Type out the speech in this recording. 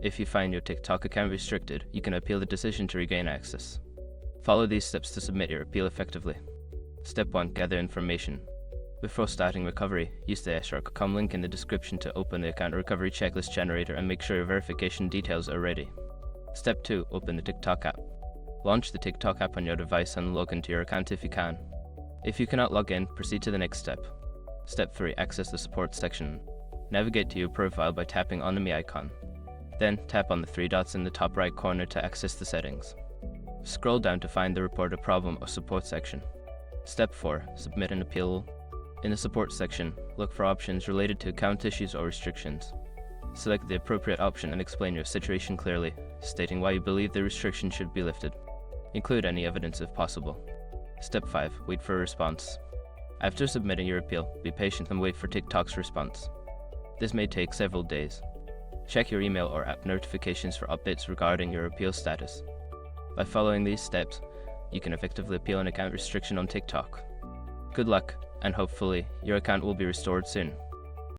If you find your TikTok account restricted, you can appeal the decision to regain access. Follow these steps to submit your appeal effectively. Step 1. Gather information. Before starting recovery, use the shark.com link in the description to open the account recovery checklist generator and make sure your verification details are ready. Step 2. Open the TikTok app. Launch the TikTok app on your device and log into your account if you can. If you cannot log in, proceed to the next step. Step 3. Access the support section. Navigate to your profile by tapping on the Me icon. Then tap on the 3 dots in the top right corner to access the settings. Scroll down to find the Report a Problem or Support section. Step 4. Submit an appeal. In the Support section, look for options related to account issues or restrictions. Select the appropriate option and explain your situation clearly, stating why you believe the restriction should be lifted. Include any evidence if possible. Step 5. Wait for a response. After submitting your appeal, be patient and wait for TikTok's response. This may take several days. Check your email or app notifications for updates regarding your appeal status. By following these steps, you can effectively appeal an account restriction on TikTok. Good luck, and hopefully your account will be restored soon.